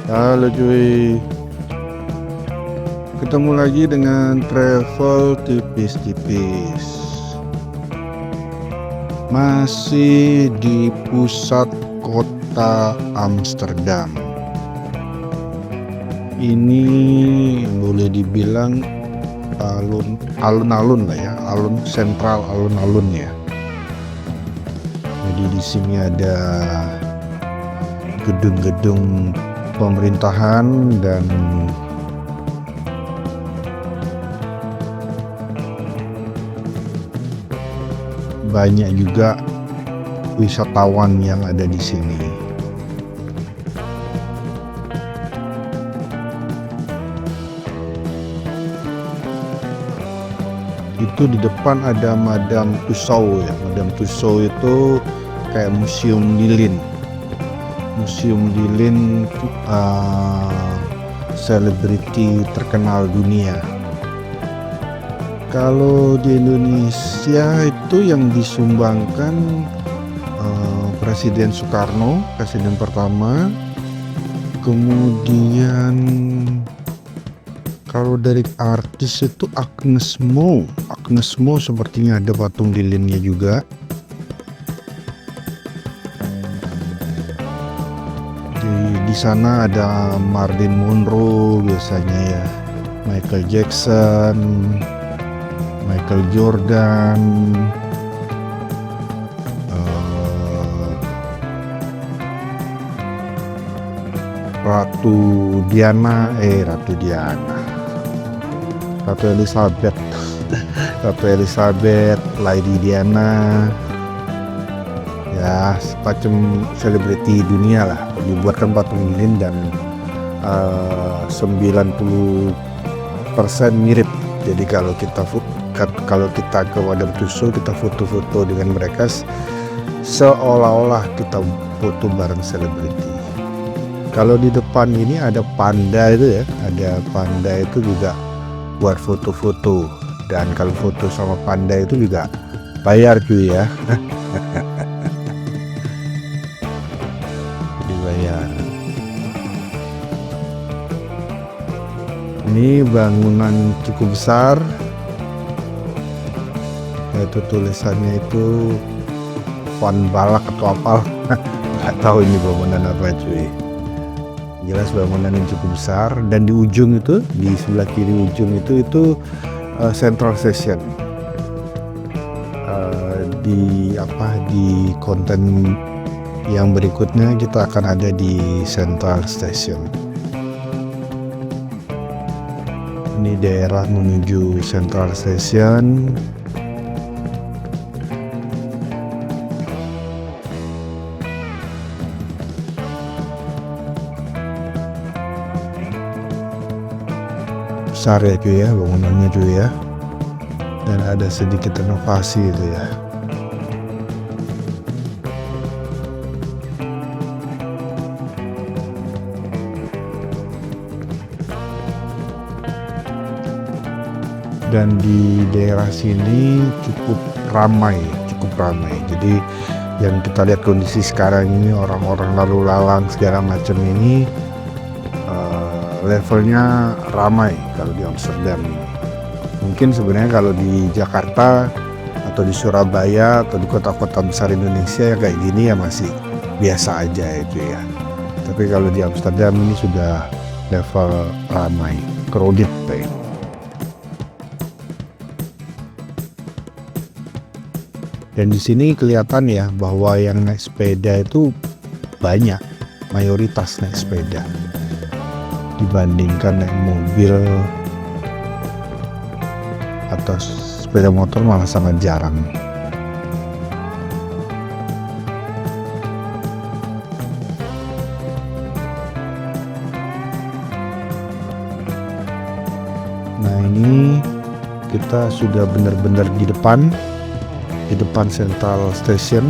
Halo cuy, ketemu lagi dengan travel tipis-tipis. Masih di pusat kota Amsterdam. Ini boleh dibilang alun-alun lah ya, alun sentral alun-alun ya. Jadi di sini ada gedung-gedung pemerintahan dan banyak juga wisatawan yang ada di sini. Itu di depan ada Madame Tussauds ya. Madame Tussauds itu kayak museum lilin. Museum lilin selebriti terkenal dunia. Kalau di Indonesia itu yang disumbangkan Presiden Soekarno, presiden pertama. Kemudian kalau dari artis itu Agnes Mo sepertinya ada patung lilinnya juga. Di sana ada Marilyn Monroe biasanya ya, Michael Jackson, Michael Jordan, Ratu Elizabeth, Lady Diana, ya semacam selebriti dunia lah. Dibuatkan patung lilin dan 90% mirip. Jadi kalau kita ke Madame Tussauds, kita foto-foto dengan mereka seolah-olah kita foto bareng selebriti. Kalau di depan ini ada panda itu ya, ada panda itu juga buat foto-foto, dan kalau foto sama panda itu juga bayar cuy ya. Dibayar. Ini bangunan cukup besar. Itu tulisannya itu Van Balak atau apa? Nggak tahu ini bangunan apa cuy. Jelas bangunan yang cukup besar, dan di ujung itu, di sebelah kiri ujung itu Central Station. Di konten yang berikutnya kita akan ada di Central Station. Ini daerah menuju Central Station. Besar ya cuy ya bangunannya cuy ya, dan ada sedikit renovasi itu ya. Dan di daerah sini cukup ramai. Jadi yang kita lihat kondisi sekarang ini, orang-orang lalu lalang segala macam ini levelnya ramai kalau di Amsterdam ini. Mungkin sebenarnya kalau di Jakarta atau di Surabaya atau di kota-kota besar Indonesia ya kayak gini ya masih biasa aja itu ya. Tapi kalau di Amsterdam ini sudah level ramai, crowded kayak. Dan di sini kelihatan ya bahwa yang naik sepeda itu banyak, mayoritas naik sepeda dibandingkan naik mobil atau sepeda motor, malah sangat jarang. Nah ini kita sudah benar-benar di depan Central Station.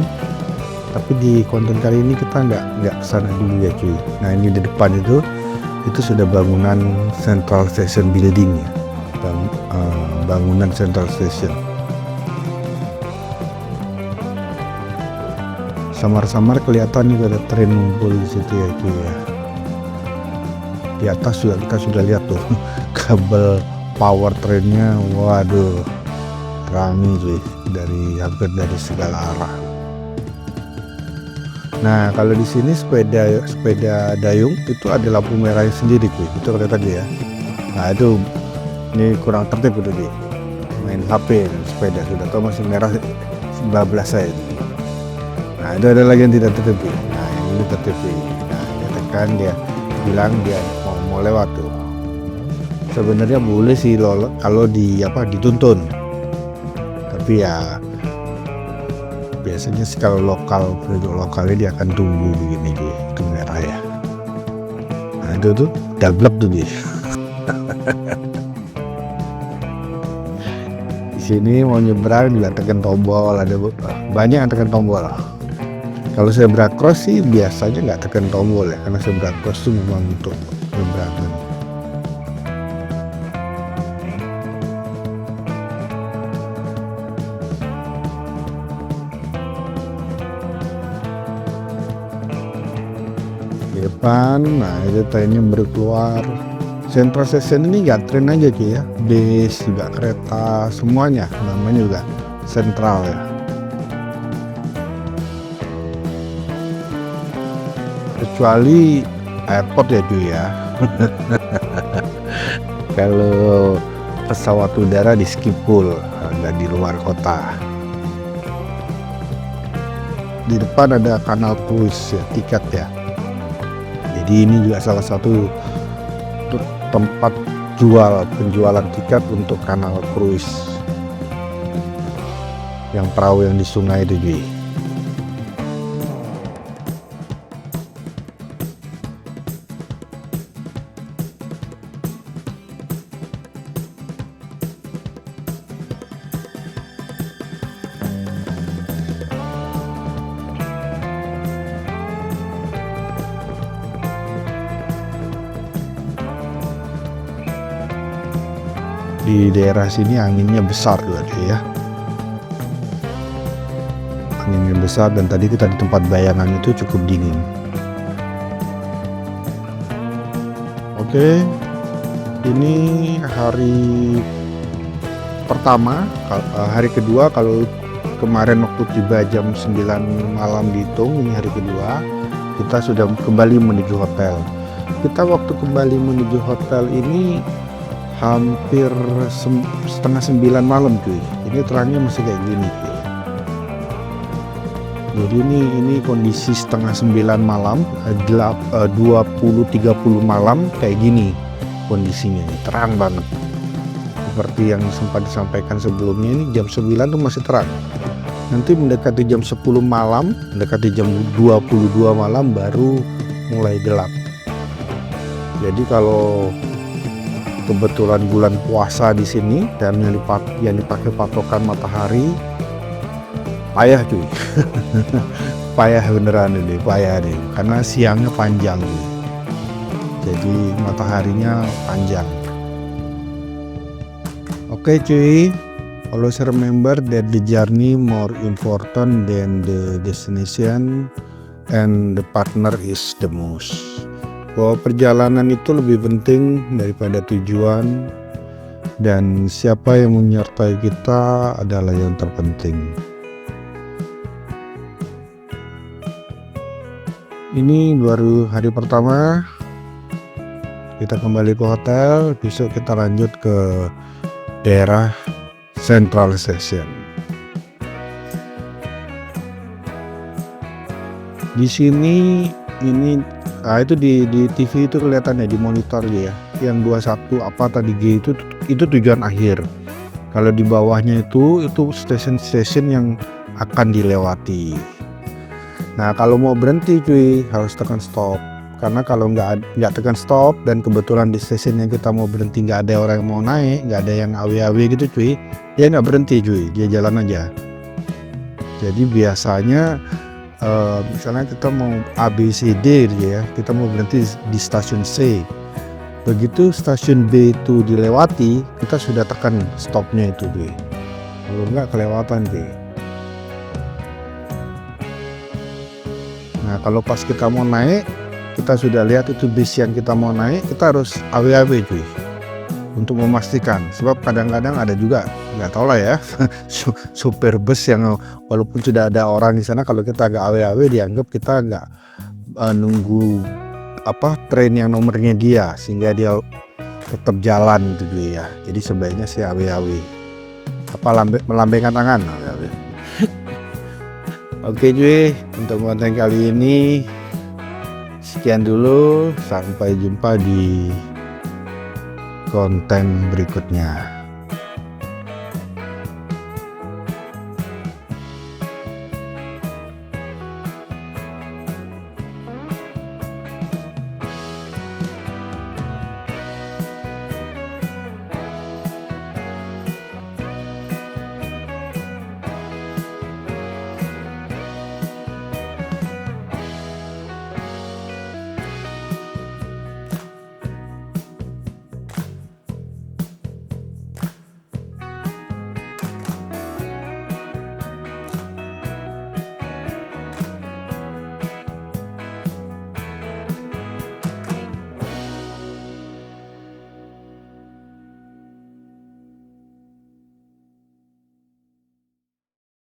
Tapi di konten kali ini kita nggak kesana dulu ya cuy. Nah ini di depan itu sudah bangunan Central Station Building ya, bangunan Central Station. Samar-samar kelihatan nih ada tren ngumpul di situ ya cuy ya. Di atas juga kita sudah lihat tuh kabel power trainnya, waduh, rame cuy, hampir dari segala arah. Nah kalau di sini sepeda dayung itu ada lampu merahnya sendiri cuy, itu kata tadi ya. Nah itu ini kurang tertib itu nih, main HP sepeda sudah tahu masih merah 19 saya. Nah itu ada lagi yang tidak tertib. Nah yang ini tertib. Nah dia tekan, dia bilang dia mau lewat tuh. Sebenarnya boleh sih kalau dituntun, tapi ya biasanya sih kalau penduduk lokalnya dia akan tunggu begini dia itu merah ya. Nah itu tuh dablek tuh dia. Di sini mau nyebrang juga tekan tombol, ada banyak yang tekan tombol. Kalau zebra cross sih biasanya nggak tekan tombol ya, karena zebra cross itu memang untuk nyebrangin. Di depan, nah itu trennya baru keluar. Central Station ini nggak tren aja cuy ya, bis juga kereta semuanya namanya juga sentral ya. Kecuali airport ya cuy ya. Kalau pesawat udara di skip full, nggak di luar kota. Di depan ada kanal cruise ya, tiket ya. Jadi ini juga salah satu tempat penjualan tiket untuk kanal cruise yang perahu yang di sungai itu cuy. Di daerah sini anginnya besar juga ya, anginnya besar, dan tadi kita di tempat bayangan itu cukup dingin. Oke, ini hari pertama. Hari kedua, kalau kemarin waktu tiba jam 9 malam dihitung, ini hari kedua kita sudah kembali menuju hotel. Kita waktu kembali menuju hotel ini hampir setengah 9 malam cuy. Ini terangnya masih kayak gini cuy. Jadi ini kondisi setengah 9 malam, 20-30 malam kayak gini kondisinya, terang banget. Seperti yang sempat disampaikan sebelumnya, ini jam 9 tuh masih terang. Nanti mendekati jam 10 malam, mendekati jam 22 malam baru mulai gelap. Jadi kalau kebetulan bulan puasa di sini dan yang dipakai patokan matahari, payah cuy. Payah beneran ini, payah nih, karena siangnya panjang cuy. Jadi mataharinya panjang. Oke cuy, always remember that the journey more important than the destination and the partner is the most. Bahwa perjalanan itu lebih penting daripada tujuan, dan siapa yang menyertai kita adalah yang terpenting. Ini baru hari pertama, kita kembali ke hotel. Besok kita lanjut ke daerah Central Station. Di sini itu di TV itu kelihatannya di monitor ya. Yang 21 apa tadi G itu tujuan akhir. Kalau di bawahnya itu stasiun-stasiun yang akan dilewati. Nah kalau mau berhenti cuy harus tekan stop. Karena kalau nggak tekan stop dan kebetulan di stasiun yang kita mau berhenti nggak ada orang yang mau naik, nggak ada yang aw gitu cuy, dia nggak berhenti cuy, dia jalan aja. Jadi biasanya misalnya kita mau A, B, C, D ya, kita mau berhenti di stasiun C. Begitu stasiun B itu dilewati, kita sudah tekan stopnya itu cuy. Kalau nggak kelewatan cuy. Nah kalau pas kita mau naik, kita sudah lihat itu bis yang kita mau naik, kita harus AW-AW cuy, untuk memastikan. Sebab kadang-kadang ada juga, nggak tahu lah ya, supir bus yang walaupun sudah ada orang di sana, kalau kita agak AW-AW dianggap kita nggak nunggu train yang nomornya dia, sehingga dia tetap jalan gitu cuy ya. Jadi sebaiknya sih AW-AW, melambaikan tangan AW-AW. Oke cuy, untuk konten kali ini sekian dulu, sampai jumpa di konten berikutnya.